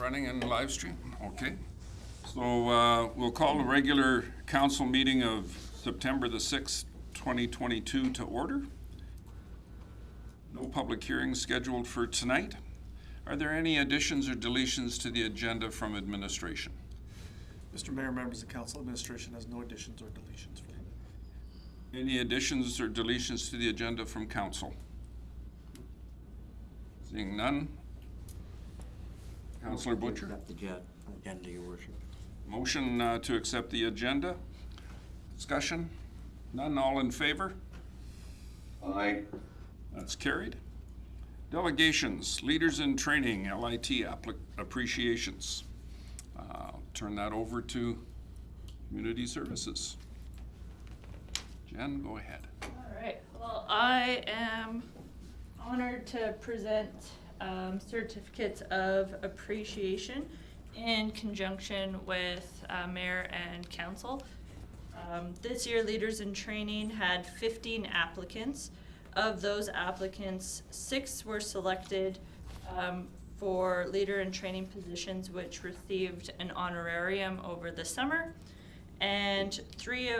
Running in live stream, okay. So we'll call the regular council meeting of September the 6th, 2022 to order. No public hearings scheduled for tonight. Are there any additions or deletions to the agenda from administration? Mr. Mayor, members of council, administration has no additions or deletions for you. Any additions or deletions to the agenda from council? Seeing none. Councillor Butcher? Accept the agenda, your worship. Motion to accept the agenda. Discussion? None. All in favor? Aye. That's carried. Delegations, leaders in training, LIT appreciations. Turn that over to Community Services. Jen, go ahead. All right. Well, I am honored to present certificates of appreciation in conjunction with Mayor and Council. This year, Leaders in Training had 15 applicants. Of those applicants, 6 were selected for Leader in Training positions, which received an honorarium over the summer, and 3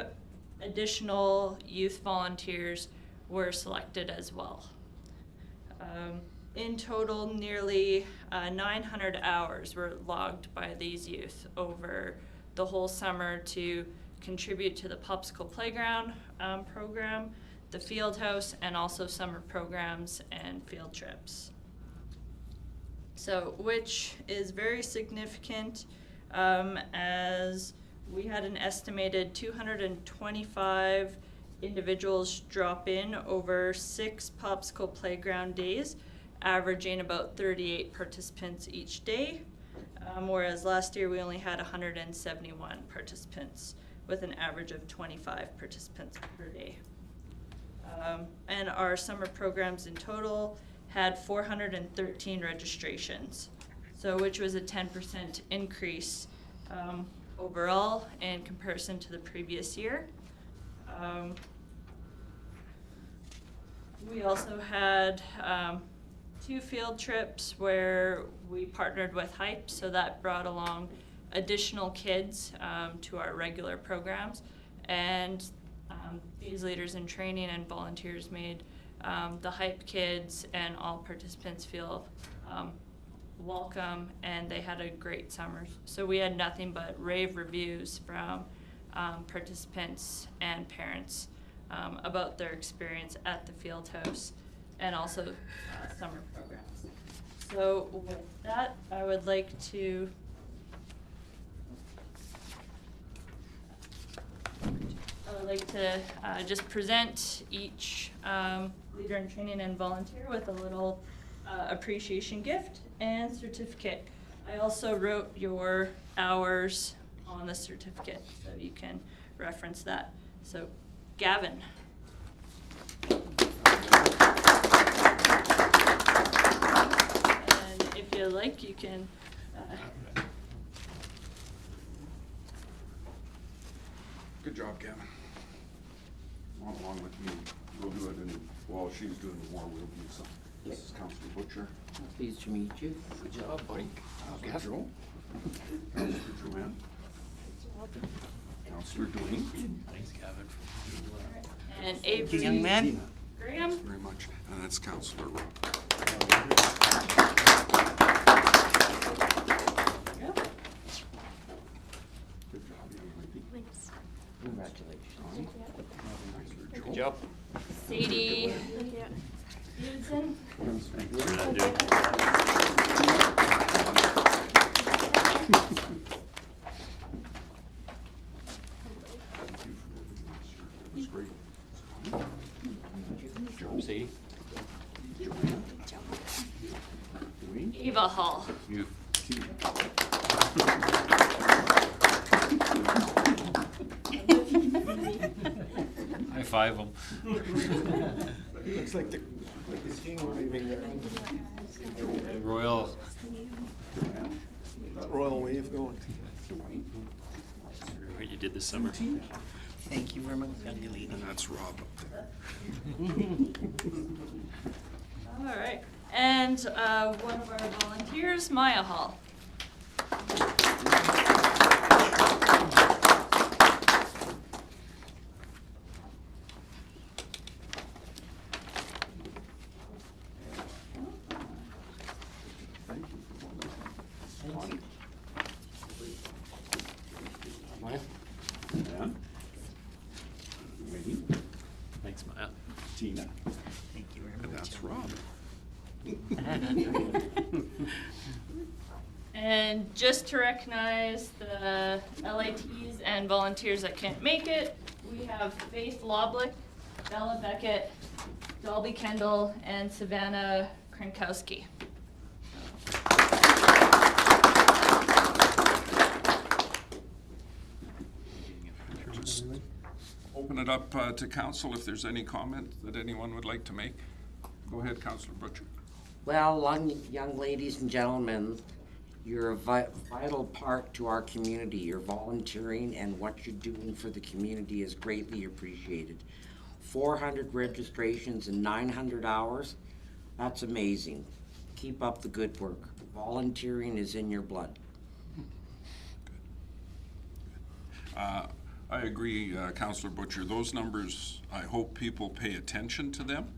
additional youth volunteers were selected as well. In total, nearly 900 hours were logged by these youth over the whole summer to contribute to the Popsicle Playground program, the Field House, and also summer programs and field trips. So, which is very significant as we had an estimated 225 individuals drop in over 6 Popsicle Playground days, averaging about 38 participants each day, whereas last year we only had 171 participants with an average of 25 participants per day. And our summer programs in total had 413 registrations, so which was a 10% increase overall in comparison to the previous year. We also had 2 field trips where we partnered with Hype, so that brought along additional kids to our regular programs, and these leaders in training and volunteers made the Hype kids and all participants feel welcome, and they had a great summer. So we had nothing but rave reviews from participants and parents about their experience at the Field House and also summer programs. So with that, I would like to just present each leader in training and volunteer with a little appreciation gift and certificate. I also wrote your hours on the certificate, so you can reference that. So, Gavin. And if you like, you can Good job, Kevin. Along with me, we'll do it, and while she's doing the war, we'll do some. This is Councillor Butcher. Pleased to meet you. Good job, buddy. Councillor Joe. Councillor Joanne. Councillor Dwayne. Thanks, Gavin. and Avery. Young man. Graham. Thank you very much. And that's Councillor Rowe. Yep. Good job, young lady. Congratulations. Councillor Joe. Good job. Sadie Stevenson. It was great. Sadie. Joanne. Dwayne. Eva Hall. You. High five them. Looks like the king waving there. Royal. That royal wave going. What you did this summer. Thank you very much, young lady. And that's Rob up there. All right. And one of our volunteers, Maya Hall. Tina. Thank you very And much. that's Rob. And just to recognize the LATs and volunteers that can't make it, we have Faith Loblick, Bella Beckett, Dolby Kendall, and Savannah Krankowski. Just open it up to council if there's any comment that anyone would like to make. Go ahead, Councillor Butcher. Well, young ladies and gentlemen, you're a vital part to our community. Your volunteering and what you're doing for the community is greatly appreciated. 400 registrations in 900 hours, that's amazing. Keep up the good work. Volunteering is in your blood. I agree, Councillor Butcher. Those numbers, I hope people pay attention to them.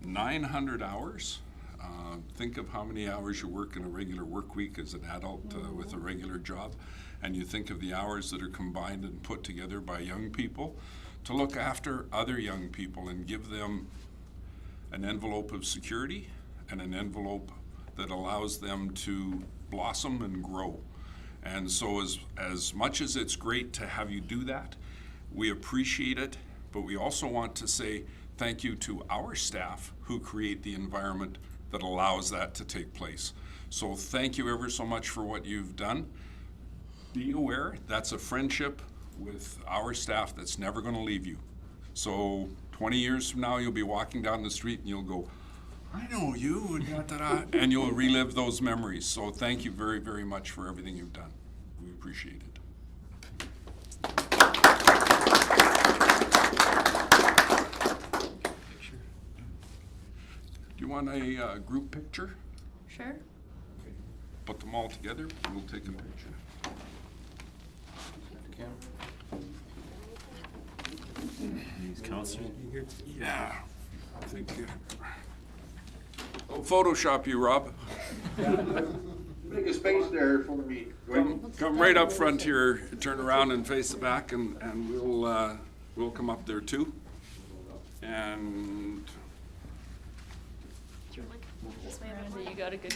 900 hours. Think of how many hours you work in a regular work week as an adult with a regular job, and you think of the hours that are combined and put together by young people to look after other young people and give them an envelope of security and an envelope that allows them to blossom and grow. And so as much as it's great to have you do that, we appreciate it, but we also want to say thank you to our staff who create the environment that allows that to take place. So thank you ever so much for what you've done. Be aware that's a friendship with our staff that's never going to leave you. So 20 years from now, you'll be walking down the street and you'll go, I know you, and da-da-da, and you'll relive those memories. So thank you very, very much for everything you've done. We appreciate it. Do you want a group picture? Sure. Put them all together, and we'll take a picture. These counselors be here? Yeah, I think I'll Photoshop you, Rob. Make a space there for me. Come right up front here, turn around and face the back, and we'll come up there too. And Miranda, you got a good.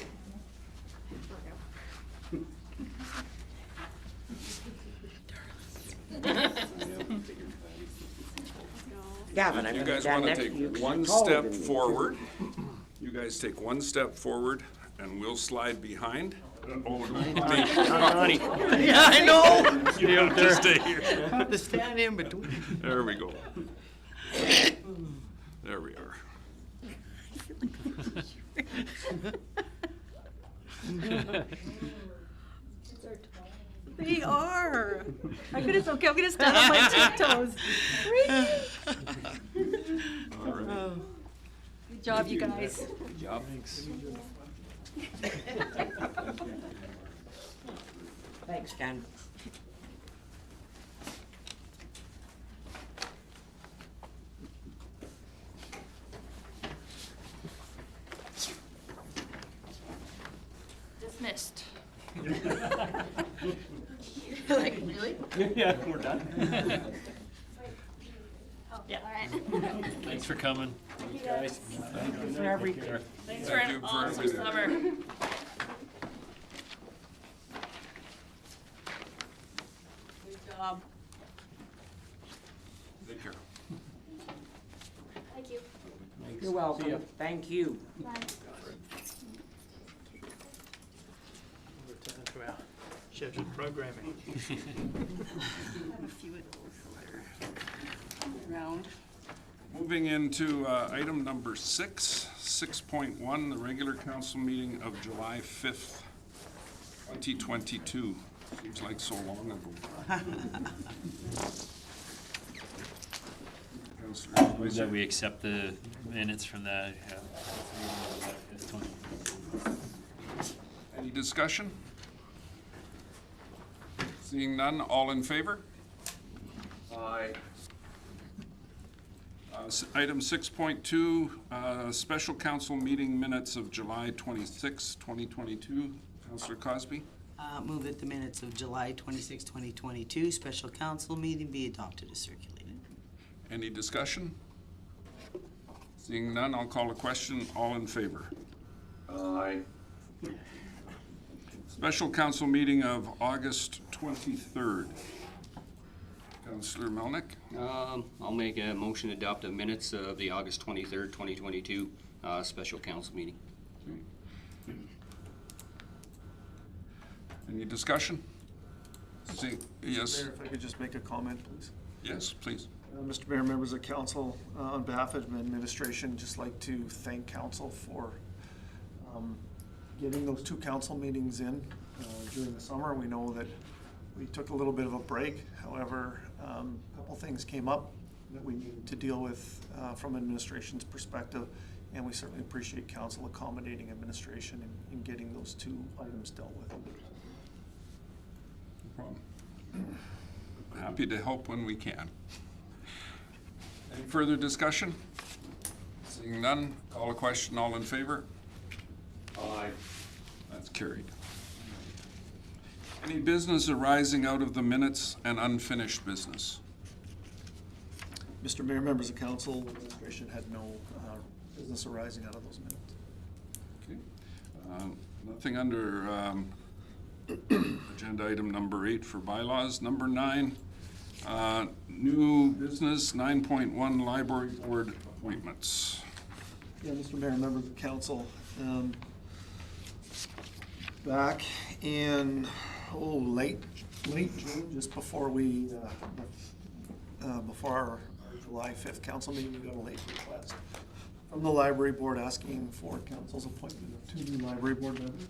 Gavin, I'm you gonna guys stand want to next to you take 'cause one you're taller step than me. forward. You guys take one step forward, and we'll slide behind. Oh, don't me. Yeah, I know. You have to stay here. I have to stand in between. There we go. There we are. They are. I'm gonna stand on my tiptoes. All right. Good job, you guys. Good job. Thanks. Thanks, Ken. Dismissed. Like, really? Yeah, we're done. Yeah. Thanks for coming. Thanks, guys. For everything. Thanks for Thank you an for awesome everything. summer. Good job. Take care. Thank you. You're welcome. Thank you. Bye. Return to our scheduled programming. I have a few of those that are around. Moving into item number 6.1, the regular council meeting of July 5th, 2022. Seems like so long ago. Councillor Move Weiser. that we accept the minutes from the, Any discussion? Seeing none, all in favor? Aye. Item 6.2, special council meeting minutes of July 26, 2022. Councillor Cosby? Move that the minutes of July 26, 2022, special council meeting be adopted as circulated. Any discussion? Seeing none, I'll call a question. All in favor? Aye. Special council meeting of August 23rd. Councillor Melnick? I'll make a motion to adopt the minutes of the August 23rd, 2022 special council meeting. Any discussion? Yes, Mayor, if I could just make a comment, please. yes, please. Mr. Mayor, members of council, on behalf of administration, just like to thank council for getting those 2 council meetings in during the summer. We know that we took a little bit of a break. However, a couple things came up that we needed to deal with from administration's perspective, and we certainly appreciate council accommodating administration in getting those 2 items dealt with. No problem. Happy to help when we can. Any further discussion? Seeing none, call a question. All in favor? Aye. That's carried. Any business arising out of the minutes and unfinished business? Mr. Mayor, members of council, administration had no business arising out of those minutes. Okay. Nothing under agenda item number 8 for bylaws. Number 9, new business 9.1 library board appointments. Yeah, Mr. Mayor, members of council, back in, late June, just before we, before our July 5th council meeting, we got a late request from the library board asking for council's appointment of 2 new library board members.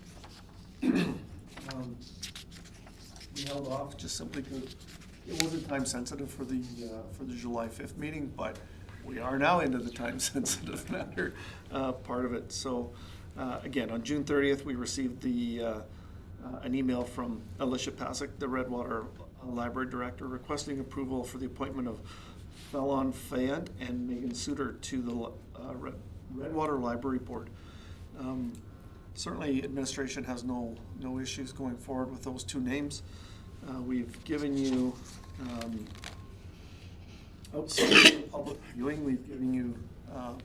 We held off just simply because it wasn't time sensitive for the July 5th meeting, but we are now into the time sensitive matter part of it. So again, on June 30th, we received an email from Alicia Pasick, the Redwater Library Director, requesting approval for the appointment of Fallon Fayette and Megan Suter to the Redwater Library Board. Certainly, administration has no issues going forward with those 2 names. We've given you, outside of the public viewing, we've given you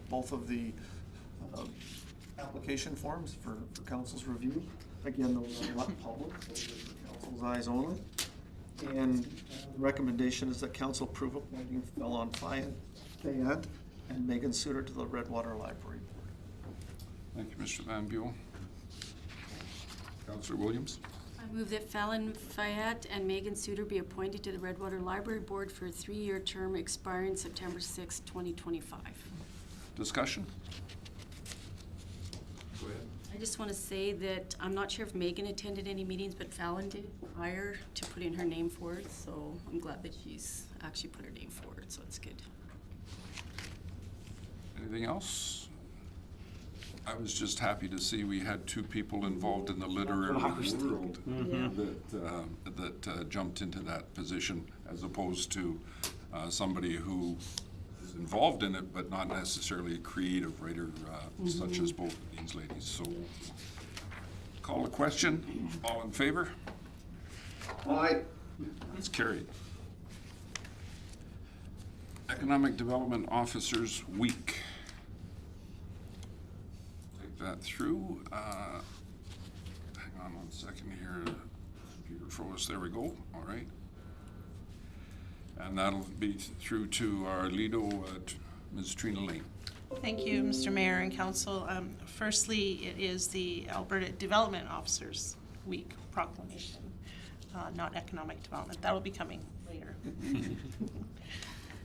both of the application forms for council's review. Again, those are not public, those are for council's eyes only. And the recommendation is that council approve appointing Fallon Fayette and Megan Suter to the Redwater Library Board. Thank you, Mr. Van Buell. Councillor Williams? I move that Fallon Fayette and Megan Suter be appointed to the Redwater Library Board for a 3-year term expiring September 6, 2025. Discussion? Go ahead. I just want to say that I'm not sure if Megan attended any meetings, but Fallon did prior to putting her name forward, so I'm glad that she's actually put her name forward, so it's good. Anything else? I was just happy to see we had 2 people involved in the literary world that jumped into that position, as opposed to somebody who is involved in it but not necessarily a creative writer such as both of these ladies. So call a question. All in favor? Aye. That's carried. Economic Development Officers Week. Take that through. Hang on 1 second here. Computer froze. There we go. All right. And that'll be through to our Lido, Ms. Trina Lane. Thank you, Mr. Mayor and Council. Firstly, it is the Alberta Development Officers Week proclamation, not economic development. That will be coming later.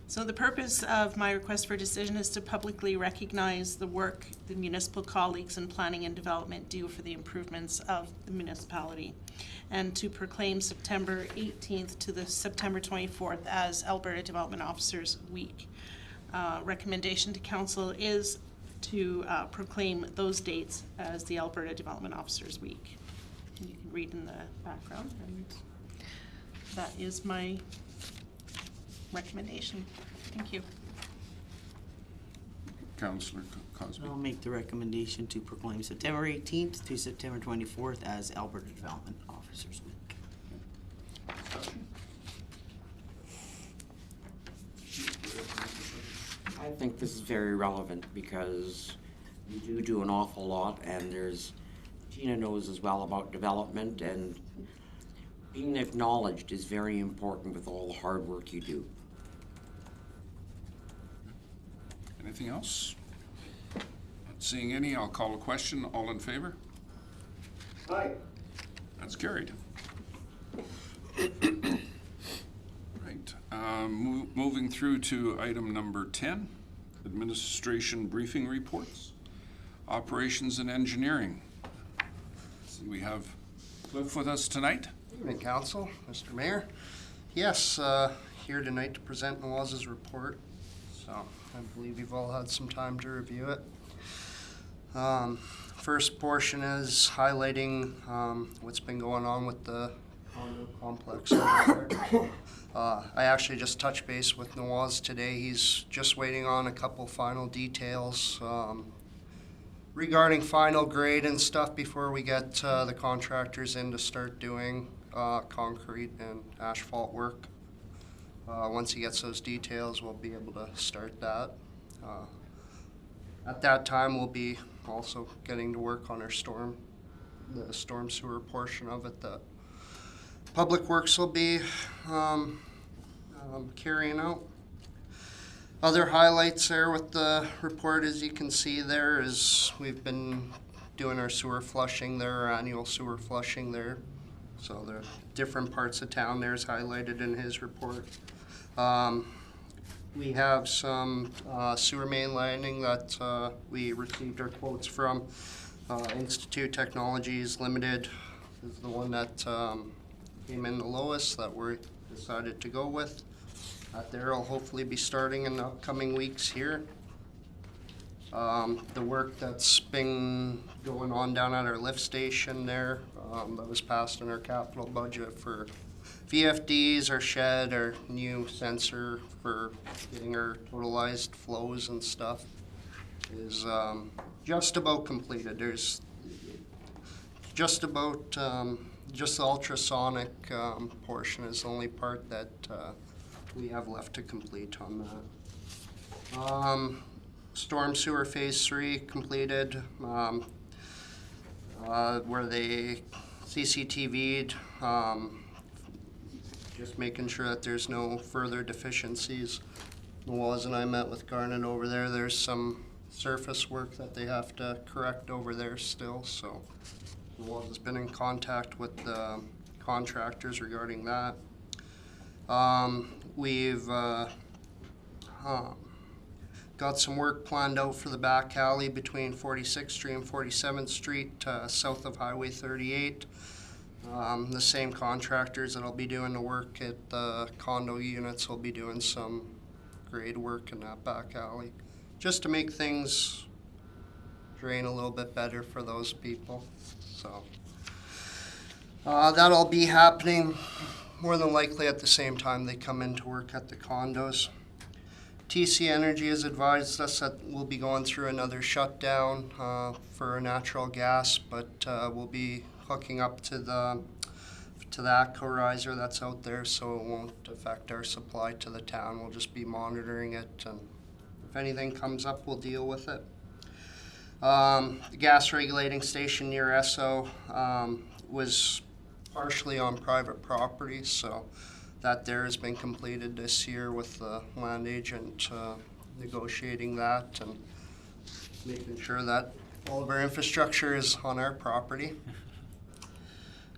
So the purpose of my request for decision is to publicly recognize the work the municipal colleagues in planning and development do for the improvements of the municipality, and to proclaim September 18th to the September 24th as Alberta Development Officers Week. Recommendation to Council is to proclaim those dates as the Alberta Development Officers Week. You can read in the background, and that is my recommendation. Thank you. Councillor Cosby. I'll make the recommendation to proclaim September 18th to September 24th as Alberta Development Officers Week. I think this is very relevant because you do an awful lot, and Tina knows as well about development, and being acknowledged is very important with all the hard work you do. Anything else? Not seeing any, I'll call a question. All in favor? Aye. That's carried. Right, moving through to item number 10, administration briefing reports, operations and engineering. See, we have Cliff with us tonight. Evening, Council, Mr. Mayor. Yes, here tonight to present Nawaz's report. So I believe you've all had some time to review it. First portion is highlighting what's been going on with the condo complex over there. I actually just touched base with Nawaz today. He's just waiting on a couple final details regarding final grade and stuff before we get the contractors in to start doing concrete and asphalt work. Once he gets those details, we'll be able to start that. At that time, we'll be also getting to work on the storm sewer portion of it that Public Works will be carrying out. Other highlights there with the report, as you can see there, is we've been doing our sewer flushing there, our annual sewer flushing there. So the different parts of town there is highlighted in his report. We have some sewer main lining that we received our quotes from. Institute Technologies Limited is the one that came in the lowest that we decided to go with. There will hopefully be starting in the upcoming weeks here. The work that's been going on down at our lift station there, that was passed in our capital budget for VFDs, our shed, our new sensor for getting our totalized flows and stuff is just about completed. There's just about, just the ultrasonic portion is the only part that we have left to complete on that. Storm sewer phase 3 completed, where they CCTV'd, just making sure that there's no further deficiencies. Nawaz and I met with Garnet over there. There's some surface work that they have to correct over there still, so Nawaz has been in contact with the contractors regarding that. We've got some work planned out for the back alley between 46th Street and 47th Street, south of Highway 38. The same contractors that'll be doing the work at the condo units will be doing some grade work in that back alley, just to make things drain a little bit better for those people. So that'll be happening more than likely at the same time they come in to work at the condos. TC Energy has advised us that we'll be going through another shutdown for natural gas, but we'll be hooking up to the ATCO riser that's out there, so it won't affect our supply to the town. We'll just be monitoring it, and if anything comes up, we'll deal with it. The gas regulating station near Esso was partially on private property, so that there has been completed this year with the land agent negotiating that and making sure that all of our infrastructure is on our property.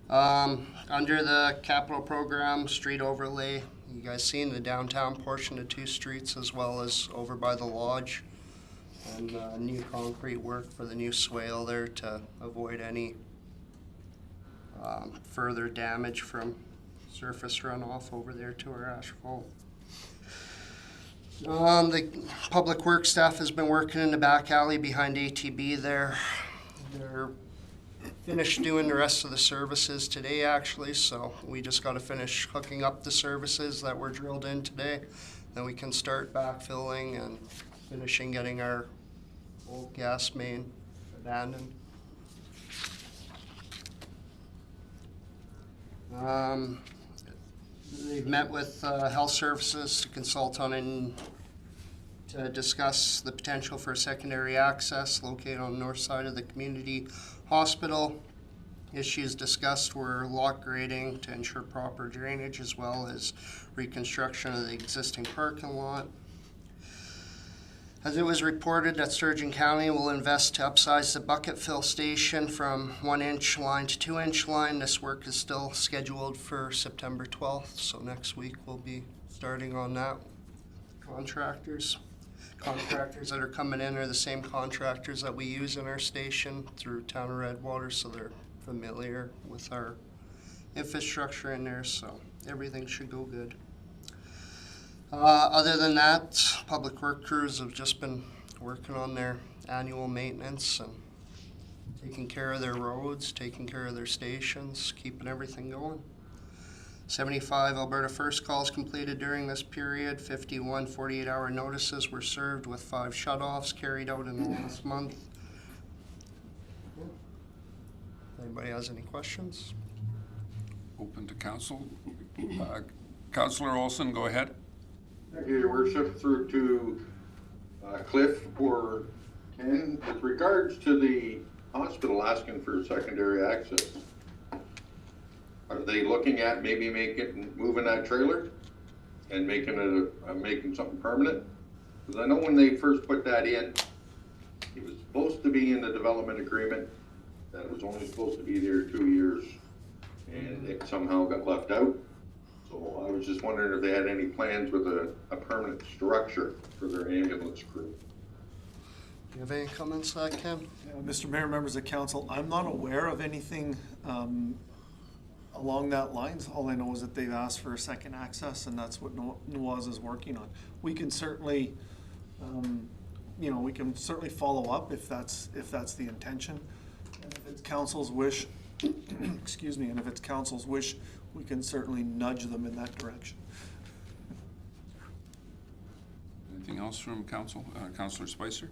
Under the capital program, street overlay, you guys seen the downtown portion of 2 streets as well as over by the lodge, and new concrete work for the new swale there to avoid any further damage from surface runoff over there to our asphalt. The public works staff has been working in the back alley behind ATB there. They're finished doing the rest of the services today actually, so we just got to finish hooking up the services that were drilled in today. Then we can start backfilling and finishing getting our old gas main abandoned. They've met with health services to consult on to discuss the potential for secondary access located on the north side of the community hospital. Issues discussed were lot grading to ensure proper drainage, as well as reconstruction of the existing parking lot. As it was reported that Sturgeon County will invest to upsize the bucket fill station from 1-inch line to 2-inch line. This work is still scheduled for September 12th, so next week we'll be starting on that. Contractors that are coming in are the same contractors that we use in our station through Town of Redwater, so they're familiar with our infrastructure in there, so everything should go good. Other than that, public work crews have just been working on their annual maintenance and taking care of their roads, taking care of their stations, keeping everything going. 75 Alberta First calls completed during this period. 51 48-hour notices were served, with 5 shutoffs carried out in the last month. Anybody has any questions? Open to council. Councillor Olson, go ahead. Thank you, Your Worship. Through to Cliff or Ken. With regards to the hospital asking for secondary access, are they looking at maybe moving that trailer and making it making something permanent? Because I know when they first put that in, it was supposed to be in the development agreement that it was only supposed to be there 2 years, and it somehow got left out. So I was just wondering if they had any plans with a permanent structure for their ambulance crew. Do you have any comments on that, Ken? Mr. Mayor, members of council, I'm not aware of anything along that lines. All I know is that they've asked for a second access, and that's what Nuaz is working on. We can certainly, we can certainly follow up if that's the intention. And if it's council's wish, excuse me, and if it's council's wish, we can certainly nudge them in that direction. Anything else from council? Councillor Spicer?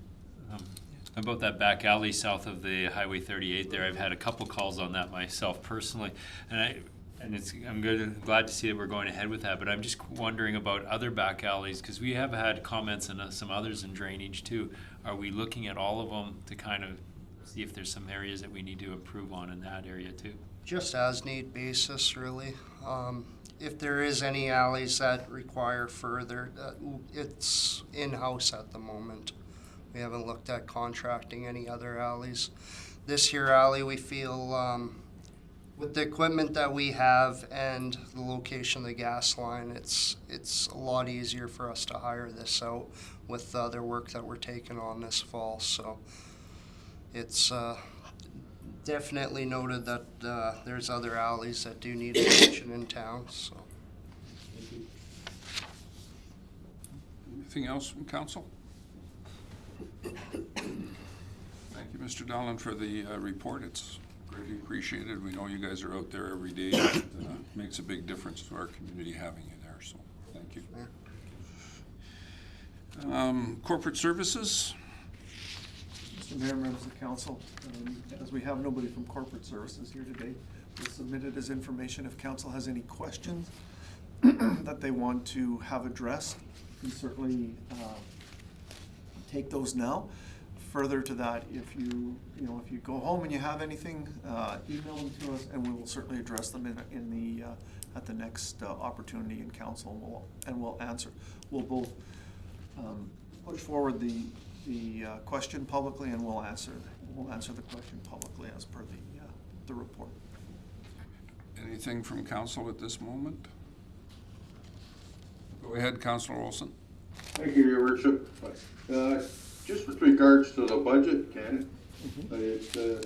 About that back alley south of the Highway 38 there, I've had a couple calls on that myself personally, and I'm glad to see that we're going ahead with that, but I'm just wondering about other back alleys, because we have had comments on some others in drainage too. Are we looking at all of them to kind of see if there's some areas that we need to improve on in that area too? Just as need basis, really. If there is any alleys that require further, it's in-house at the moment. We haven't looked at contracting any other alleys. This here alley, we feel, with the equipment that we have and the location of the gas line, it's a lot easier for us to hire this out with the other work that we're taking on this fall. So it's definitely noted that there's other alleys that do need attention in town. So. Anything else from council? Thank you, Mr. Dowland, for the report. It's greatly appreciated. We know you guys are out there every day. It makes a big difference to our community having you there, so thank you. Corporate services? Mr. Mayor, members of council, as we have nobody from corporate services here today, we'll submit it as information. If council has any questions that they want to have addressed, you can certainly take those now. Further to that, if you go home and you have anything, email them to us, and we will certainly address them at the next opportunity in council, and we'll answer. We'll both push forward the question publicly, and we'll answer the question publicly as per the report. Anything from council at this moment? Go ahead, Councillor Olson. Thank you, Your Worship. Just with regards to the budget, Ken,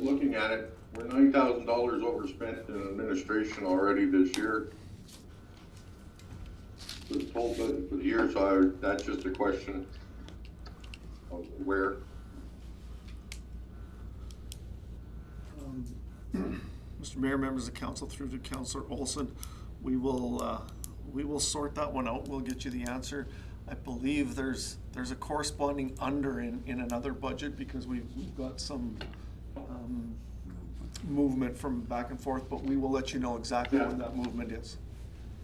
looking at it, we're $9,000 overspent in administration already this year. For the total budget for the year, so that's just a question of where. Mr. Mayor, members of council, through to Councillor Olson, we will sort that one out. We'll get you the answer. I believe there's a corresponding under in another budget, because we've got some movement from back and forth, but we will let you know exactly what that movement is.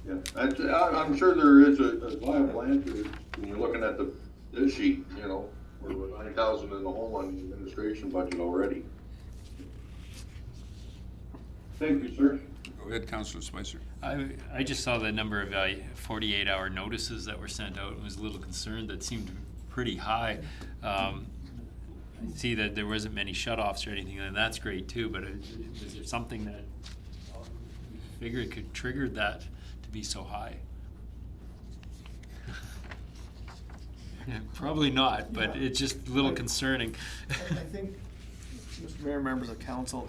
Yeah, I'm sure there is a viable answer when you're looking at the this sheet, you know, we're 9,000 in the hole on the administration budget already. Thank you, sir. Go ahead, Councillor Spicer. I just saw the number of 48-hour notices that were sent out and was a little concerned. That seemed pretty high. I see that there wasn't many shut-offs or anything, and that's great too, but is there something that you figure could trigger that to be so high? Probably not, but Yeah. it's just a little concerning. I think, Mr. Mayor, members of council,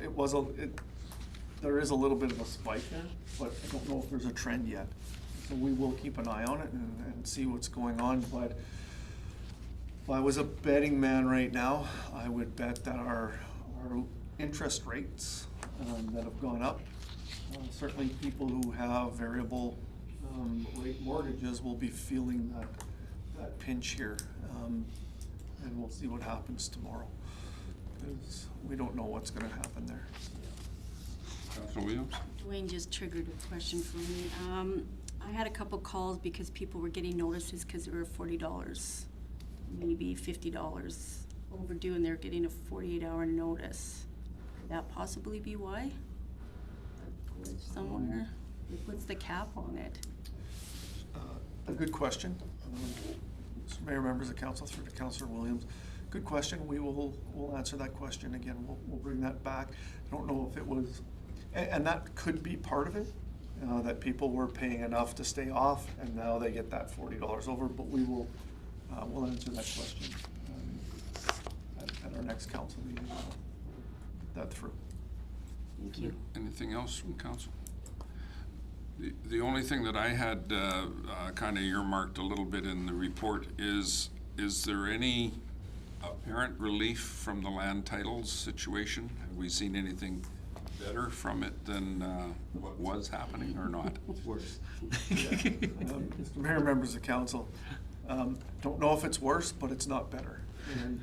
there is a little bit of a spike there, but I don't know if there's a trend yet. So we will keep an eye on it and see what's going on, but if I was a betting man right now, I would bet that our interest rates that have gone up, certainly people who have variable rate mortgages will be feeling that pinch here. And we'll see what happens tomorrow, because we don't know what's gonna happen there. Councillor Williams? Dwayne just triggered a question for me. I had a couple calls because people were getting notices because they were $40, maybe $50 overdue, and they're getting a 48-hour notice. Could that possibly be why? A glitch somewhere? It puts the cap on it. A good question. Mr. Mayor, members of council, through to Councillor Williams. Good question. We'll answer that question again. We'll bring that back. I don't know if it was, and that could be part of it, that people were paying enough to stay off and now they get that $40 over, but we'll answer that question at our next council meeting. Get that through. Thank you. Anything else from council? The only thing that I had kind of earmarked a little bit in the report is there any apparent relief from the land titles situation? Have we seen anything better from it than what was happening, or not? Worse. Mr. Mayor, members of council, don't know if it's worse, but it's not better. And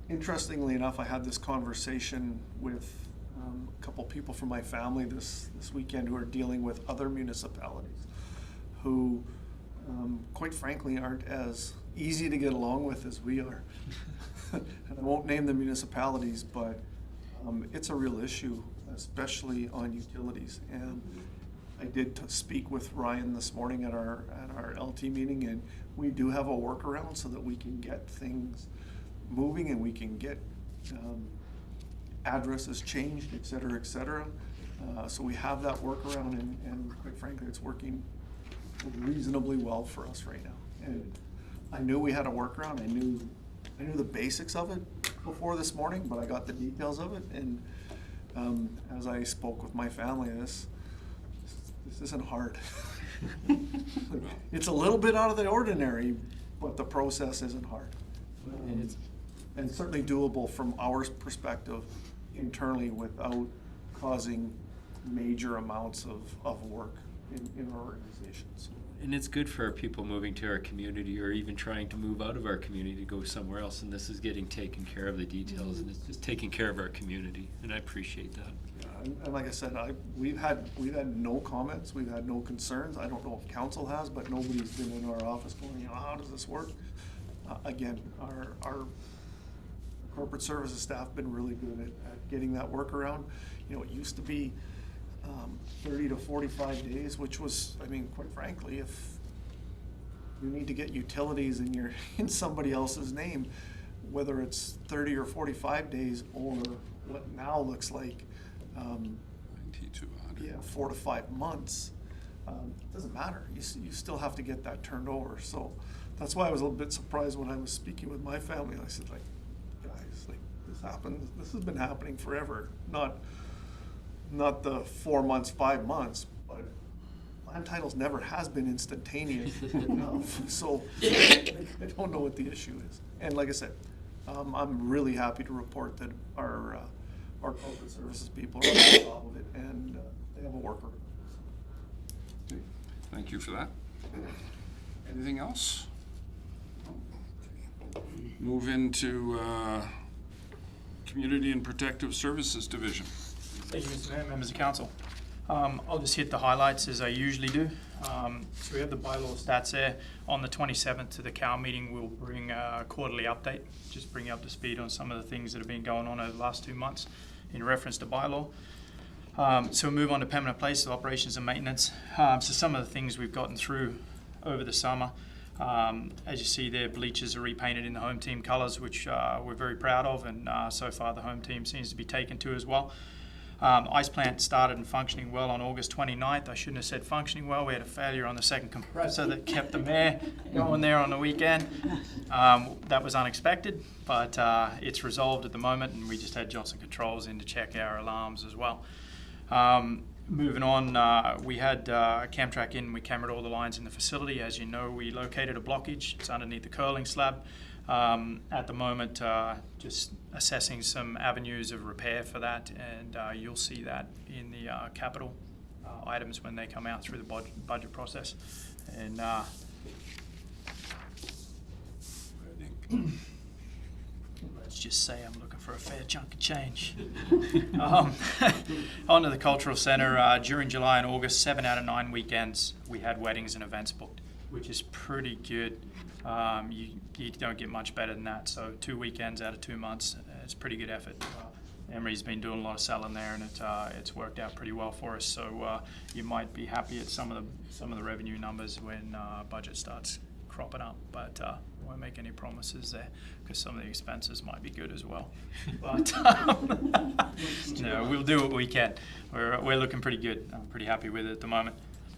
interestingly enough, I had this conversation with a couple people from my family this weekend who are dealing with other municipalities who, quite frankly, aren't as easy to get along with as we are. And I won't name the municipalities, but it's a real issue, especially on utilities. And I did speak with Ryan this morning at our LT meeting, and we do have a workaround so that we can get things moving and we can get addresses changed, et cetera, et cetera. So we have that workaround, and quite frankly, it's working reasonably well for us right now. And I knew we had a workaround. I knew the basics of it before this morning, but I got the details of it. And as I spoke with my family, this isn't hard. It's a little bit out of the ordinary, but the process isn't hard. And certainly doable from our perspective internally without causing major amounts of work in our organizations. And it's good for our people moving to our community, or even trying to move out of our community to go somewhere else, and this is getting taken care of, the details, and it's just taking care of our community, and I appreciate that. Yeah, and like I said, we've had no comments, we've had no concerns. I don't know if council has, but nobody's been in our office going, how does this work? Again, our corporate services staff been really good at getting that workaround. It used to be 30 to 45 days, which was, quite frankly, if you need to get utilities and you're in somebody else's name, whether it's 30 or 45 days, or what now looks like 90 to 100. 4 to 5 months, doesn't matter. You still have to get that turned over. So that's why I was a little bit surprised when I was speaking with my family. I said, guys, this happens. This has been happening forever. Not the 4 months, 5 months, but land titles never has been instantaneous enough. So I don't know what the issue is. And like I said, I'm really happy to report that our corporate services people are on top of it, and they have a worker. Okay. Thank you for that. Anything else? Okay. Move into Community and Protective Services Division. Thank you, Mr. Mayor, members of council. I'll just hit the highlights as I usually do. So we have the bylaw stats there. On the 27th to the COW meeting, we'll bring a quarterly update, just bring you up to speed on some of the things that have been going on over the last 2 months in reference to bylaw. So we'll move on to permanent places, operations and maintenance. So some of the things we've gotten through over the summer. As you see there, bleachers are repainted in the home team colours, which we're very proud of, and so far the home team seems to be taken to as well. Ice plant started and functioning well on August 29th. I shouldn't have said functioning well. We had a failure on the second compressor that kept the mare going there on the weekend. That was unexpected, but it's resolved at the moment, and we just had Johnson Controls in to check our alarms as well. Moving on, we had Camtrack in, we cameraed all the lines in the facility. As you know, we located a blockage. It's underneath the curling slab. At the moment, just assessing some avenues of repair for that, and you'll see that in the capital items when they come out through the budget process. And let's just say I'm looking for a fair chunk of change. Onto the Cultural Centre. During July and August, 7 out of 9 weekends, we had weddings and events booked, which is pretty good. You don't get much better than that. So 2 weekends out of 2 months, it's pretty good effort. Emery's been doing a lot of selling there, and it's worked out pretty well for us. So you might be happy at some of the revenue numbers when budget starts cropping up, but I won't make any promises there because some of the expenses might be good as well. But no, we'll do what we can. We're looking pretty good. I'm pretty happy with it at the moment.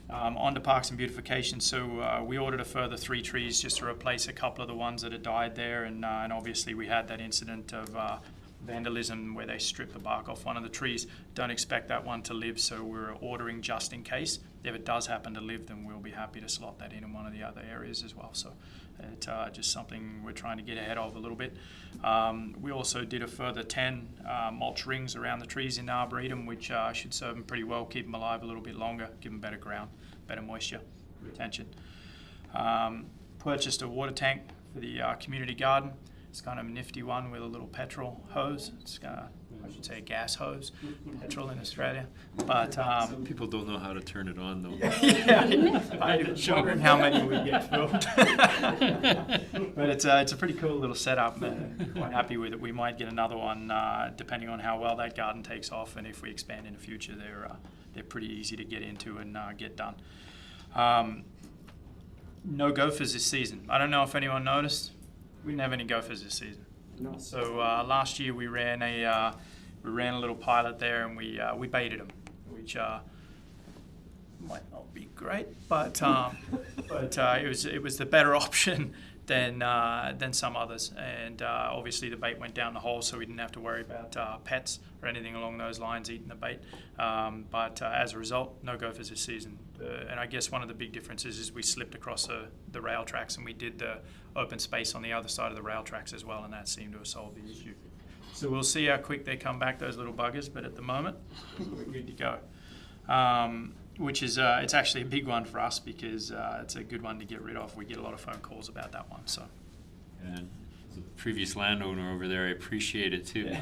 On to parks and beautification. So we ordered a further 3 trees just to replace a couple of the ones that had died there, and obviously we had that incident of vandalism where they stripped the bark off one of the trees. Don't expect that one to live, so we're ordering just in case. If it does happen to live, then we'll be happy to slot that in one of the other areas as well. So it's just something we're trying to get ahead of a little bit. We also did a further 10 mulch rings around the trees in the Arboretum, which should serve them pretty well, keep them alive a little bit longer, give them better ground, better moisture retention. Purchased a water tank for the community garden. It's kind of a nifty one with a little petrol hose. It's I should say a gas hose, petrol in Australia. But Some people don't know how to turn it on, though. yeah, I'm wondering how many we get filled. But it's a pretty cool little setup. Quite happy with it. We might get another one depending on how well that garden takes off, and if we expand in the future, they're pretty easy to get into and get done. No gophers this season. I don't know if anyone noticed. We didn't have any gophers this season. No. So last year we ran a little pilot there, and we baited them, which might not be great, but it was the better option than some others. And obviously the bait went down the hole, so we didn't have to worry about pets or anything along those lines eating the bait. But as a result, no gophers this season. And I guess one of the big differences is we slipped across the rail tracks, and we did the open space on the other side of the rail tracks as well, and that seemed to have solved the issue. So we'll see how quick they come back, those little buggers, but at the moment, we're good to go. Which is, it's actually a big one for us because it's a good one to get rid of. We get a lot of phone calls about that one. So. And as a previous landowner over there, I appreciate it too.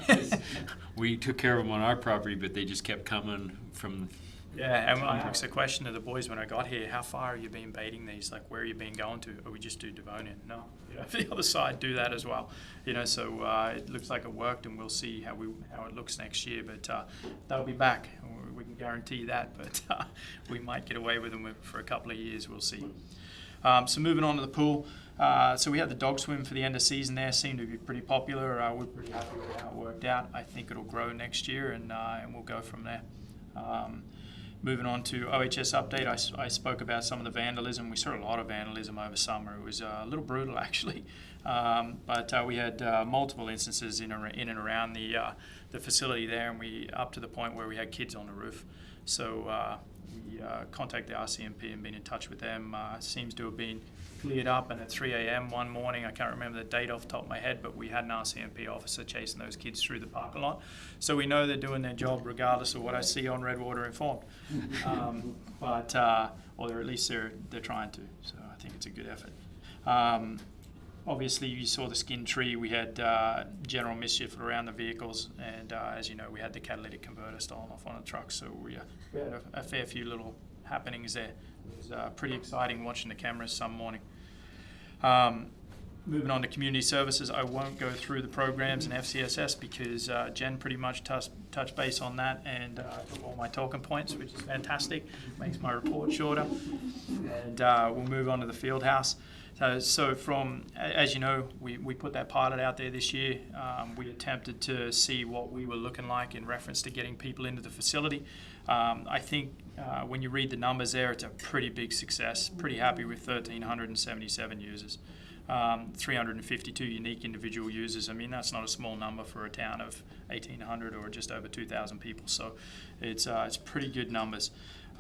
We took care of them on our property, but they just kept coming from. Yeah, and I asked a question to the boys when I got here, how far have you been baiting these? Like, where have you been going to? Or we just do Devonian? No, the other side do that as well. So it looks like it worked, and we'll see how it looks next year. But they'll be back. We can guarantee that, but we might get away with them for a couple of years. We'll see. So moving on to the pool. So we had the dog swim for the end of season there. Seemed to be pretty popular. We're pretty happy with how it worked out. I think it'll grow next year, and we'll go from there. Moving on to OHS update, I spoke about some of the vandalism. We saw a lot of vandalism over summer. It was a little brutal, actually. But we had multiple instances in and around the facility there, and we up to the point where we had kids on the roof. So we contacted the RCMP and been in touch with them. Seems to have been cleared up, and at 3 a.m. one morning, I can't remember the date off the top of my head, but we had an RCMP officer chasing those kids through the parking lot. So we know they're doing their job regardless of what I see on Redwater Informed. Or at least they're trying to, so I think it's a good effort. Obviously, you saw the skin tree. We had general mischief around the vehicles, and as you know, we had the catalytic converter stolen off one of the trucks, so we had a fair few little happenings there. It was pretty exciting watching the cameras some morning. Moving on to community services, I won't go through the programs and FCSS because Jen pretty much touched base on that and took all my talking points, which is fantastic. Makes my report shorter. And we'll move on to the field house. So from, as you know, we put that pilot out there this year. We attempted to see what we were looking like in reference to getting people into the facility. I think when you read the numbers there, it's a pretty big success. Pretty happy with 1,377 users. 352 unique individual users. I mean, that's not a small number for a town of 1,800 or just over 2,000 people. So it's pretty good numbers.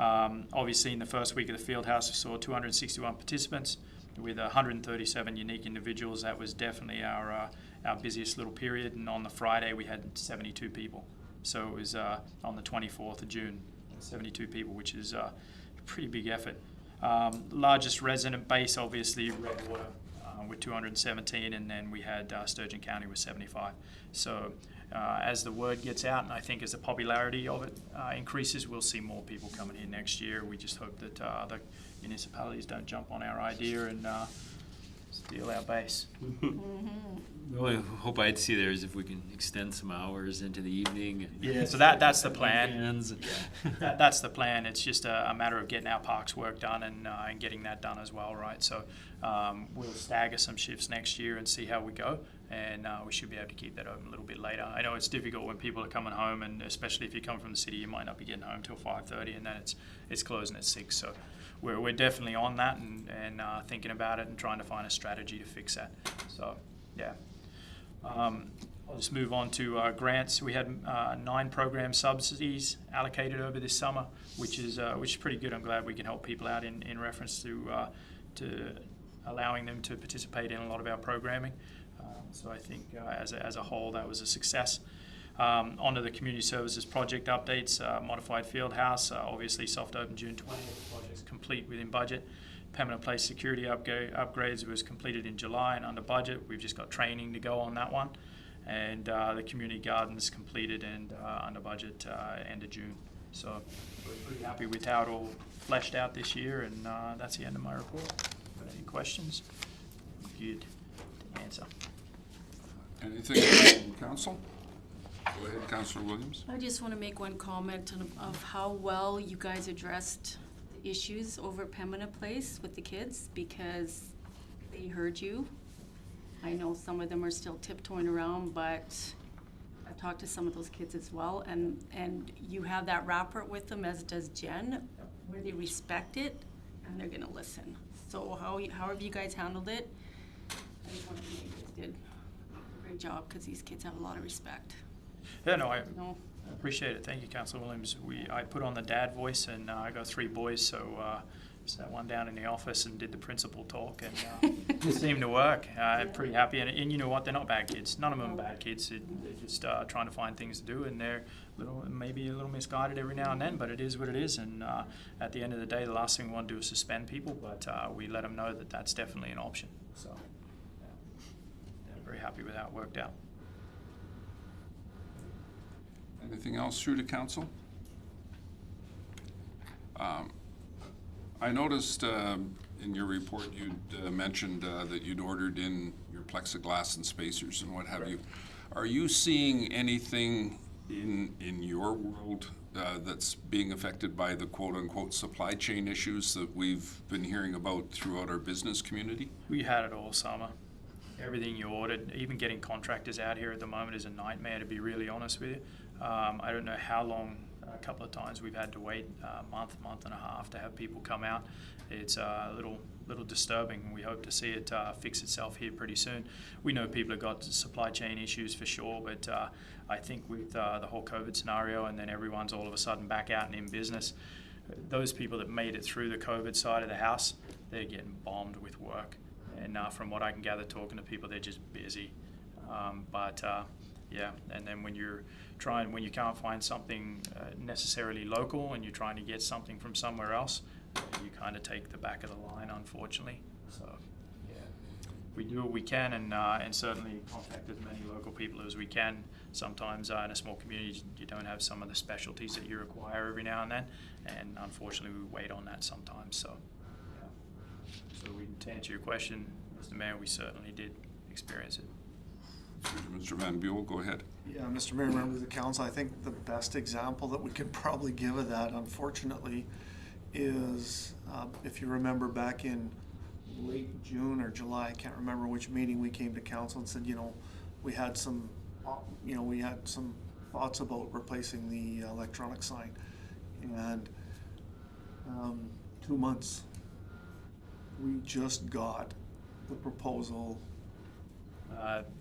Obviously, in the first week of the field house, we saw 261 participants with 137 unique individuals. That was definitely our busiest little period. And on the Friday, we had 72 people. So it was on the 24th of June, 72 people, which is a pretty big effort. Largest resident base, obviously, Redwater, with 217, and then we had Sturgeon County with 75. So as the word gets out, and I think as the popularity of it increases, we'll see more people coming in next year. We just hope that the municipalities don't jump on our idea and steal our base. The only hope I'd see there is if we can extend some hours into the evening. Yeah, so that's the plan. Weekends. That's the plan. It's just a matter of getting our parks work done and getting that done as well, right? So we'll stagger some shifts next year and see how we go, and we should be able to keep that open a little bit later. I know it's difficult when people are coming home, and especially if you come from the city, you might not be getting home till 5:30, and then it's closing at 6. So we're definitely on that and thinking about it and trying to find a strategy to fix that. So yeah. I'll just move on to grants. We had 9 program subsidies allocated over this summer, which is pretty good. I'm glad we can help people out in reference to allowing them to participate in a lot of our programming. So I think as a whole, that was a success. Onto the community services project updates. Modified field house, obviously soft open June 20th. The project's complete within budget. Pembina Place security upgrades was completed in July and under budget. We've just got training to go on that one. And the community gardens completed and under budget end of June. So we're pretty happy with how it all fleshed out this year, and that's the end of my report. Got any questions? Good to answer. Anything from council? Go ahead, Councillor Williams. I just want to make one comment of how well you guys addressed the issues over at Pembina Place with the kids, because they heard you. I know some of them are still tiptoeing around, but I've talked to some of those kids as well, and you have that rapport with them, as does Jen, where they respect it and they're gonna listen. So how have you guys handled it? I just want to say you guys did a great job, because these kids have a lot of respect. Yeah, no, I appreciate it. Thank you, Councillor Williams. I put on the dad voice, and I got 3 boys, so sat one down in the office and did the principal talk, and it seemed to work. I'm pretty happy, and you know what? They're not bad kids. None of them are bad kids. They're just trying to find things to do, and they're maybe a little misguided every now and then, but it is what it is. And at the end of the day, the last thing we want to do is suspend people, but we let them know that that's definitely an option. So yeah, very happy with how it worked out. Anything else through to council? I noticed in your report you'd mentioned that you'd ordered in your plexiglass and spacers and what have you. Are you seeing anything in your world that's being affected by the quote-unquote supply chain issues that we've been hearing about throughout our business community? We had it all summer. Everything you ordered, even getting contractors out here at the moment is a nightmare, to be really honest with you. I don't know how long, a couple of times we've had to wait a month and a half to have people come out. It's a little disturbing. We hope to see it fix itself here pretty soon. We know people have got supply chain issues for sure, but I think with the whole COVID scenario, and then everyone's all of a sudden back out and in business, those people that made it through the COVID side of the house, they're getting bombed with work. And from what I can gather talking to people, they're just busy. Yeah, and then when you can't find something necessarily local and you're trying to get something from somewhere else, you kind of take the back of the line, unfortunately. So, yeah. we do what we can, and certainly contact as many local people as we can. Sometimes in a small community, you don't have some of the specialties that you require every now and then, and unfortunately, we wait on that sometimes. So, yeah. So to answer your question, Mr. Mayor, we certainly did experience it. Mr. Van Buell, go ahead. Yeah, Mr. Mayor, members of the council, I think the best example that we could probably give of that, unfortunately, is if you remember back in late June or July, I can't remember which meeting, we came to council and said, we had some thoughts about replacing the electronic sign. And 2 months, we just got the proposal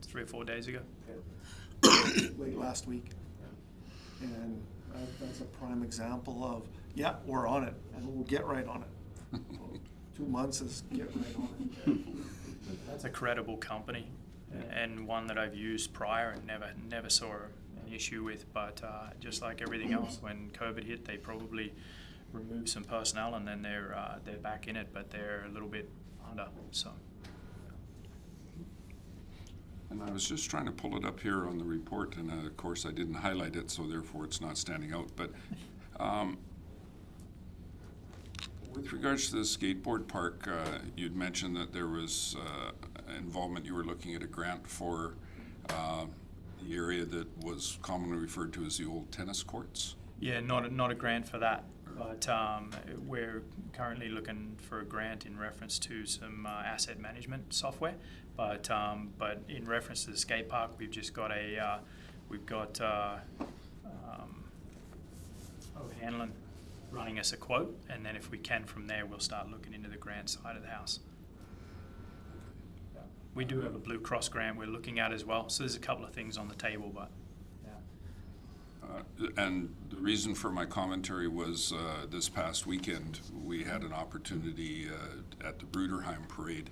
3 or 4 days ago. late last week. And that's a prime example of, yeah, we're on it, and we'll get right on it. 2 months is get right on it. That's a credible company, and one that I've used prior and never saw an issue with. But just like everything else, when COVID hit, they probably removed some personnel, and then they're back in it, but they're a little bit under. So. And I was just trying to pull it up here on the report, and of course I didn't highlight it, so therefore it's not standing out. But with regards to the skateboard park, you'd mentioned that there was involvement. You were looking at a grant for the area that was commonly referred to as the old tennis courts. Yeah, not a grant for that, but we're currently looking for a grant in reference to some asset management software. But in reference to the skate park, we've just got O'Hanlon running us a quote, and then if we can from there, we'll start looking into the grant side of the house. Yeah. We do have a Blue Cross grant we're looking at as well, so there's a couple of things on the table, but yeah. And the reason for my commentary was this past weekend we had an opportunity at the Bruderheim Parade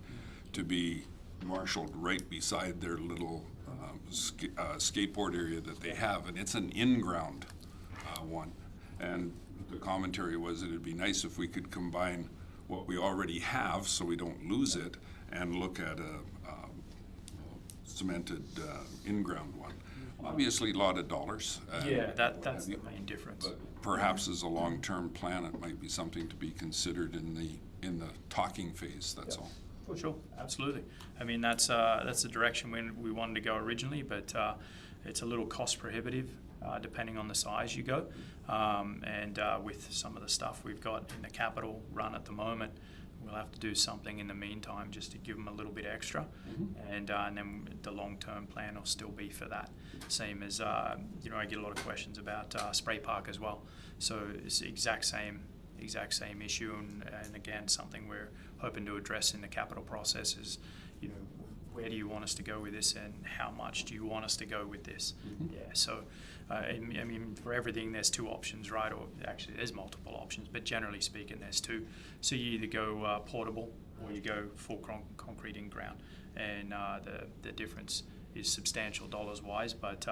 to be marshaled right beside their little skateboard area that they have, and it's an in-ground one. And the commentary was that it'd be nice if we could combine what we already have so we don't lose it and look at a cemented in-ground one. Obviously, a lot of dollars. Yeah, that's the main difference. But perhaps as a long-term plan, it might be something to be considered in the talking phase. That's all. For sure, absolutely. I mean, that's the direction we wanted to go originally, but it's a little cost prohibitive depending on the size you go. And with some of the stuff we've got in the capital run at the moment, we'll have to do something in the meantime just to give them a little bit extra. And then the long-term plan will still be for that. Same as, I get a lot of questions about spray park as well. So it's the exact same issue, and again, something we're hoping to address in the capital process is, where do you want us to go with this, and how much do you want us to go with this? Yeah, so I mean, for everything there's two options, right? Or actually there's multiple options, but generally speaking there's two. So you either go portable or you go full concrete in ground, and the difference is substantial dollars wise, but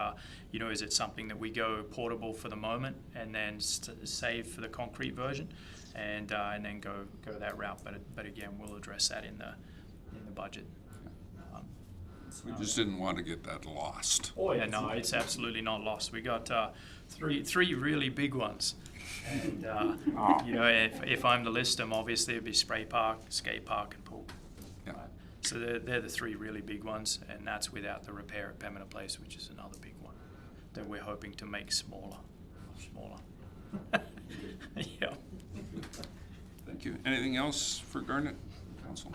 is it something that we go portable for the moment and then save for the concrete version, and then go that route? But again, we'll address that in the budget. We just didn't want to get that lost. Oh yeah, no, it's absolutely not lost. We got three really big ones, and if I'm to list them, obviously it'd be spray park, skate park, and pool. Yeah. Right? So they're the three really big ones, and that's without the repair at Pemmican Place, which is another big one that we're hoping to make smaller. Yeah. Thank you. Anything else for Garnet Council?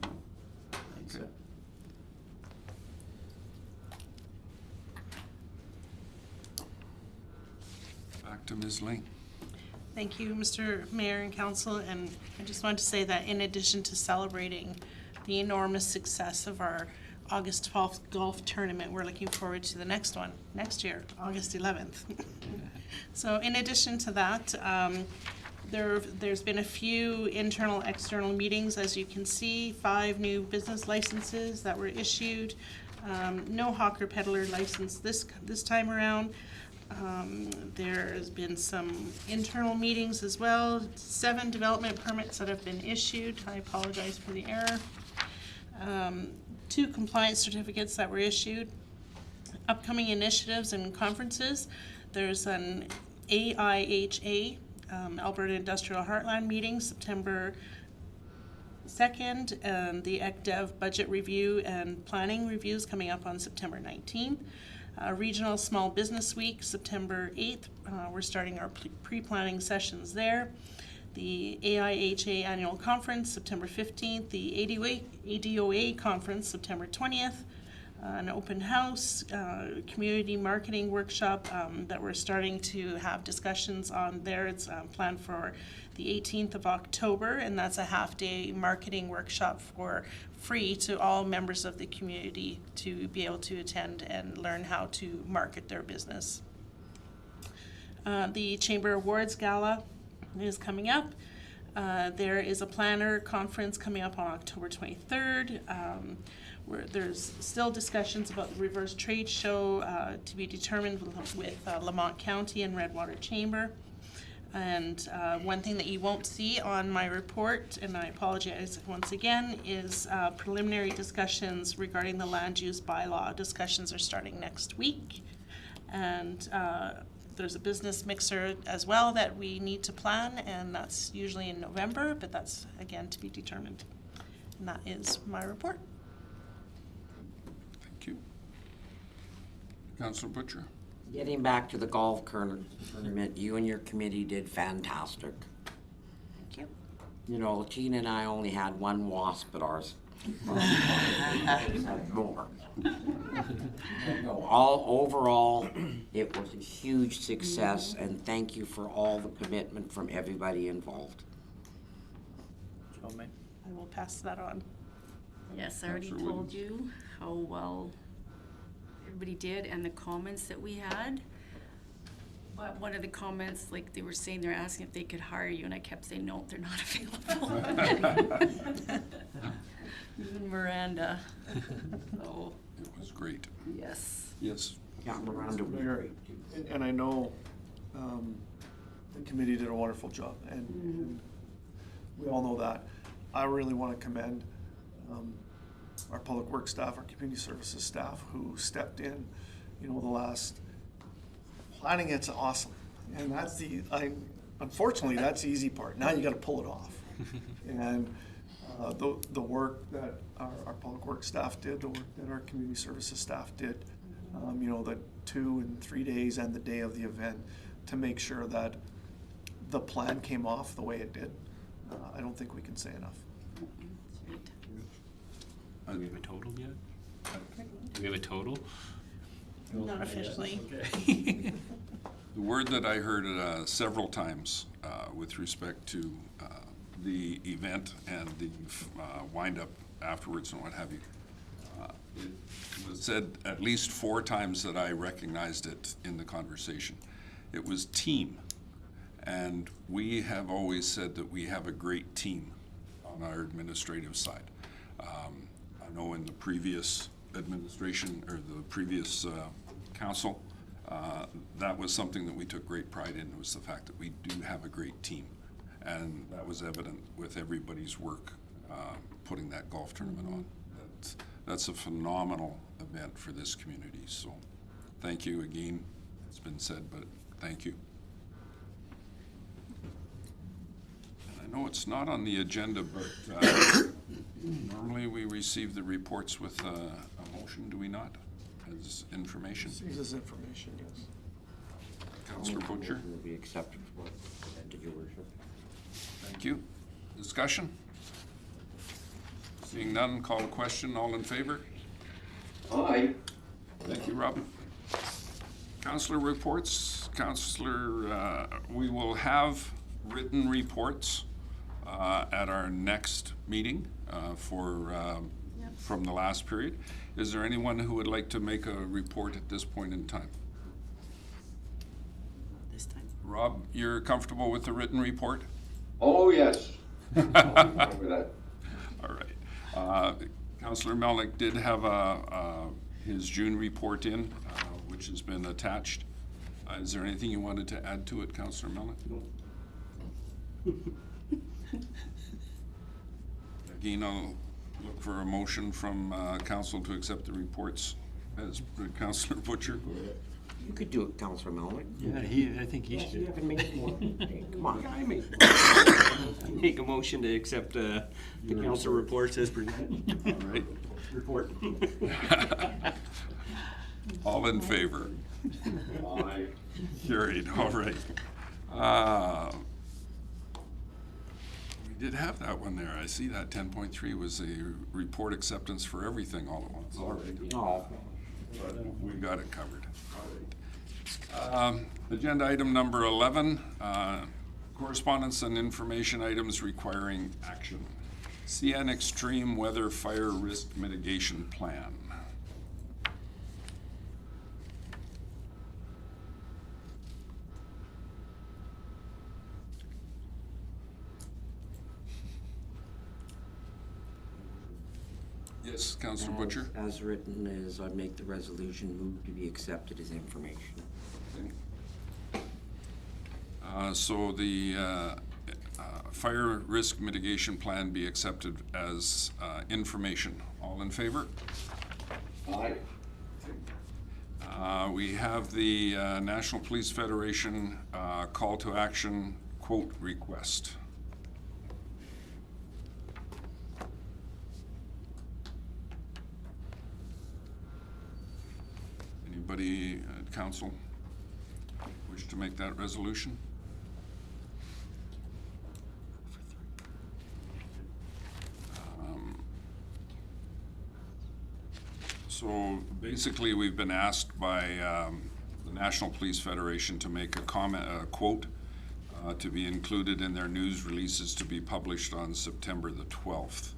Okay. Back to Ms. Lane. Thank you, Mr. Mayor and Council, and I just wanted to say that in addition to celebrating the enormous success of our August 12th golf tournament, we're looking forward to the next one next year, August 11th. So in addition to that, there's been a few internal, external meetings, as you can see, 5 new business licenses that were issued, no hawker peddler license this time around. There's been some internal meetings as well, 7 development permits that have been issued. I apologize for the error. 2 compliance certificates that were issued. Upcoming initiatives and conferences. There's an AIHA, Alberta Industrial Heartland meeting, September 2nd, and the ECDEV budget review and planning reviews coming up on September 19th. Regional Small Business Week, September 8th. We're starting our pre-planning sessions there. The AIHA Annual Conference, September 15th. The ADOA Conference, September 20th. An open house, community marketing workshop that we're starting to have discussions on there. It's planned for the 18th of October, and that's a half-day marketing workshop for free to all members of the community to be able to attend and learn how to market their business. The Chamber Awards Gala is coming up. There is a planner conference coming up on October 23rd. Where there's still discussions about the reverse trade show to be determined with Lamont County and Redwater Chamber. And one thing that you won't see on my report, and I apologize once again, is preliminary discussions regarding the land use bylaw. Discussions are starting next week. And there's a business mixer as well that we need to plan, and that's usually in November, but that's again to be determined. And that is my report. Thank you. Councillor Butcher? Getting back to the golf tournament, you and your committee did fantastic. Thank you. You know, Tina and I only had one wasp at ours. More. Overall, it was a huge success, and thank you for all the commitment from everybody involved. I will pass that on. Yes, I already Councillor told you how well everybody did and the comments that we had. But one of the comments, like they were saying, they're asking if they could hire you, and I kept saying, no, they're not available. Even Miranda. So, It was great. yes. Yes. Yeah, Miranda was great. And I know the committee did a wonderful job, and we all know that. I really want to commend our public works staff, our community services staff who stepped in, the last planning. It's awesome, and that's unfortunately that's the easy part. Now you got to pull it off, and the work that our public works staff did, the work that our community services staff did, the 2 and 3 days and the day of the event to make sure that the plan came off the way it did. I don't think we can say enough. Do we have a total yet? Do we have a total? Not officially. The word that I heard several times with respect to the event and the wind-up afterwards and what have you, it was said at least 4 times that I recognized it in the conversation. It was team. And we have always said that we have a great team on our administrative side. I know in the previous administration or the previous council, that was something that we took great pride in, was the fact that we do have a great team. And that was evident with everybody's work putting that golf tournament on. That's a phenomenal event for this community. So thank you again. It's been said, but thank you. I know it's not on the agenda, but normally we receive the reports with a motion, do we not, as information? This is information, yes. Councillor Butcher? Will be accepted for presented, Your Worship. Thank you. Discussion? Seeing none, call a question. All in favor? Aye. Thank you, Robin. Councillor reports. Councillor, we will have written reports at our next meeting from the last period. Is there anyone who would like to make a report at this point in time? This time. Rob, you're comfortable with the written report? Oh, yes. I'll be fine with that. All right. Councillor Melnick did have his June report in, which has been attached. Is there anything you wanted to add to it, Councillor Melnick? No. Again, look for a motion from council to accept the reports as Councillor Butcher. You could do it, Councillor Melnick. Yeah, I think he You should. haven't made one. Hey, come on. I make a motion to accept the council reports as presented. All right. Report. All in favor? Aye. Carried, all right. We did have that one there. I see that 10.3 was a report acceptance for everything all at once. All right. Oh, We got it covered. All right. Agenda item number 11, correspondence and information items requiring action. CN Extreme Weather Fire Risk Mitigation Plan. Yes, Councillor Butcher? As written is, I'd make the resolution move to be accepted as information. So the fire risk mitigation plan be accepted as information. All in favor? Aye. We have the National Police Federation call to action quote request. Anybody at council wish to make that resolution? So basically, we've been asked by the National Police Federation to make a quote to be included in their news releases to be published on September the 12th.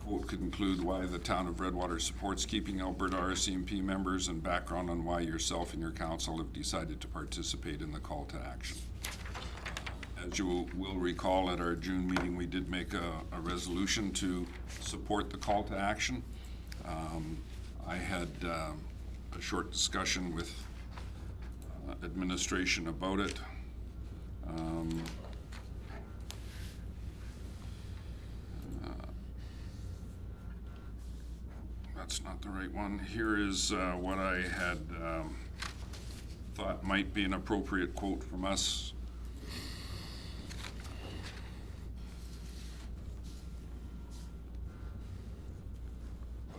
Quote could include why the town of Redwater supports keeping Alberta RCMP members and background on why yourself and your council have decided to participate in the call to action. As you will recall, at our June meeting, we did make a resolution to support the call to action. I had a short discussion with administration about it. That's not the right one. Here is what I had thought might be an appropriate quote from us.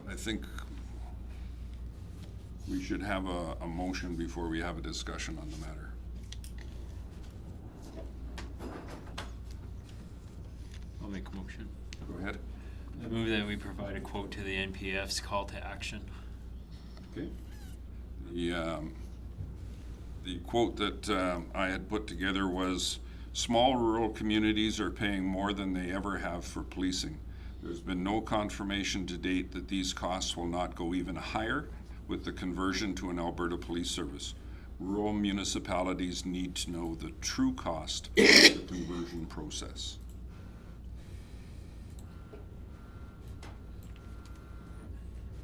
I think we should have a motion before we have a discussion on the matter. I'll make a motion. Go ahead. I move that we provide a quote to the NPF's call to action. Okay. The quote that I had put together was, small rural communities are paying more than they ever have for policing. There's been no confirmation to date that these costs will not go even higher with the conversion to an Alberta police service. Rural municipalities need to know the true cost of the conversion process.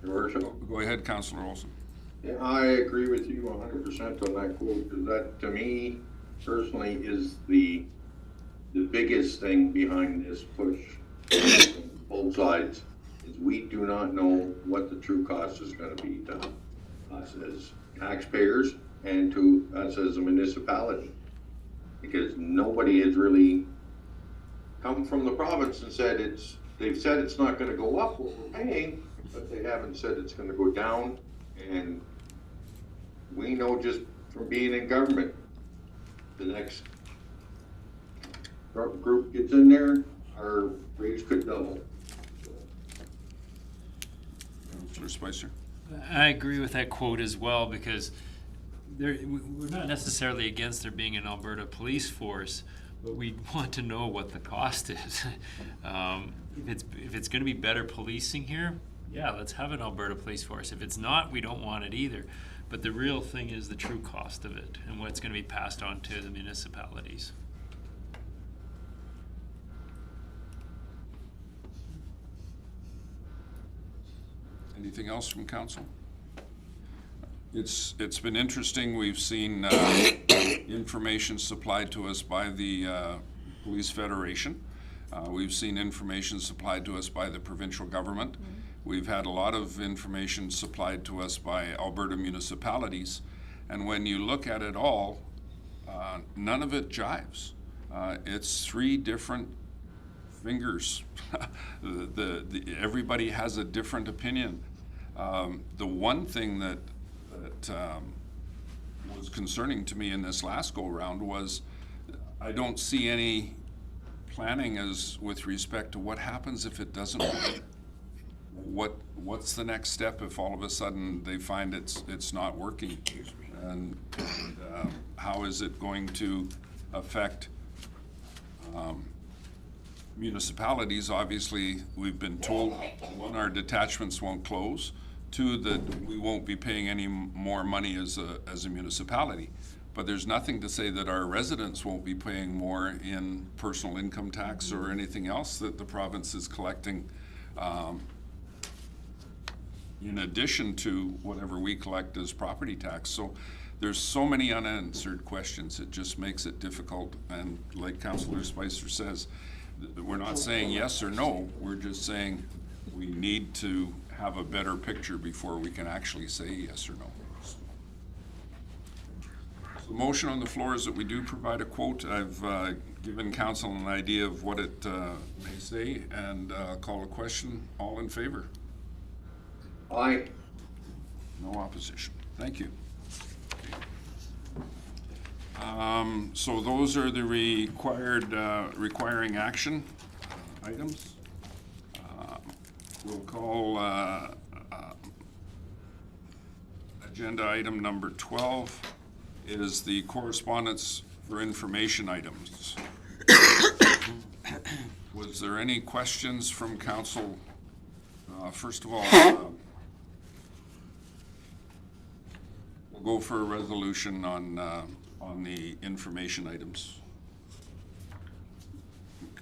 Your Worship. Go ahead, Councillor Olson. Yeah, I agree with you 100% on that quote, because that, to me, personally, is the biggest thing behind this push on both sides, is we do not know what the true cost is gonna be to us as taxpayers and to us as a municipality. Because nobody has really come from the province and said they've said it's not gonna go up what we're paying, but they haven't said it's gonna go down. And we know just from being in government, the next group gets in there, our rates could double. Councillor Spicer. I agree with that quote as well, because we're not necessarily against there being an Alberta police force, but we want to know what the cost is. If it's going to be better policing here, yeah, let's have an Alberta police force. If it's not, we don't want it either. But the real thing is the true cost of it and what's going to be passed on to the municipalities. Anything else from council? It's been interesting. We've seen information supplied to us by the Police Federation. We've seen information supplied to us by the provincial government. We've had a lot of information supplied to us by Alberta municipalities. And when you look at it all, none of it jives. It's three different fingers. Everybody has a different opinion. The one thing that was concerning to me in this last go-round was I don't see any planning as with respect to what happens if it doesn't work. What's the next step if all of a sudden they find it's not working? And how is it going to affect municipalities? Obviously, we've been told, one, our detachments won't close, two, that we won't be paying any more money as a municipality. But there's nothing to say that our residents won't be paying more in personal income tax or anything else that the province is collecting in addition to whatever we collect as property tax. So there's so many unanswered questions. It just makes it difficult. And like Councillor Spicer says, we're not saying yes or no. We're just saying we need to have a better picture before we can actually say yes or no. So the motion on the floor is that we do provide a quote. I've given council an idea of what it may say, and call a question. All in favor? Aye. No opposition. Thank you. So those are the requiring action items. We'll call agenda item number 12 is the correspondence for information items. Was there any questions from council? First of all, we'll go for a resolution on the information items.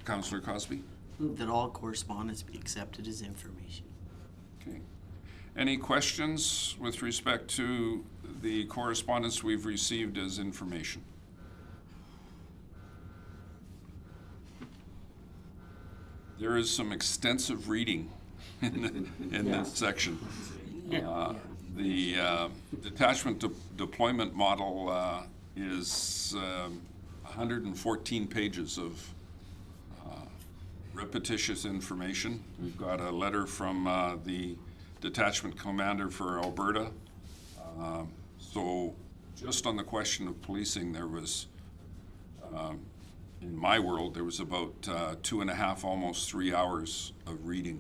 Councillor Cosby? Move that all correspondence be accepted as information. Okay. Any questions with respect to the correspondence we've received as information? There is some extensive reading in this section. The detachment deployment model is 114 pages of repetitious information. We've got a letter from the detachment commander for Alberta. So just on the question of policing, there was, in my world, there was about 2.5, almost 3 hours of reading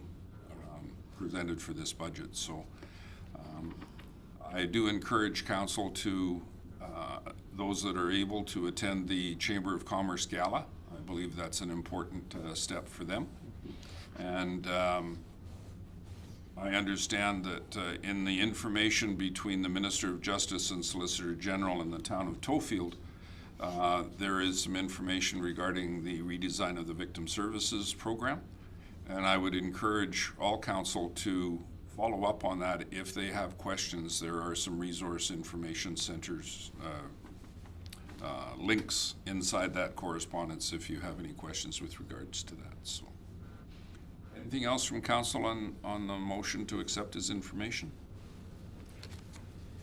presented for this budget. So I do encourage council to, those that are able to attend the Chamber of Commerce Gala. I believe that's an important step for them. And I understand that in the information between the Minister of Justice and Solicitor General in the town of Tofield, there is some information regarding the redesign of the Victim Services Program. And I would encourage all council to follow up on that if they have questions. There are some resource information centers, links inside that correspondence if you have any questions with regards to that. So, anything else from council on the motion to accept as information?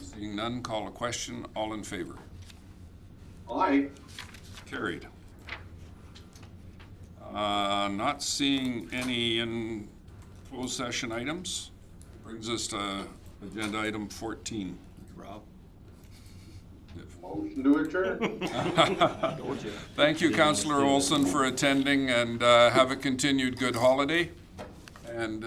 Seeing none, call a question. All in favor? Aye. Carried. Not seeing any in closed session items. Brings us to agenda item 14. Rob? Motion to adjourn. Thank you, Councillor Olson, for attending, and have a continued good holiday. And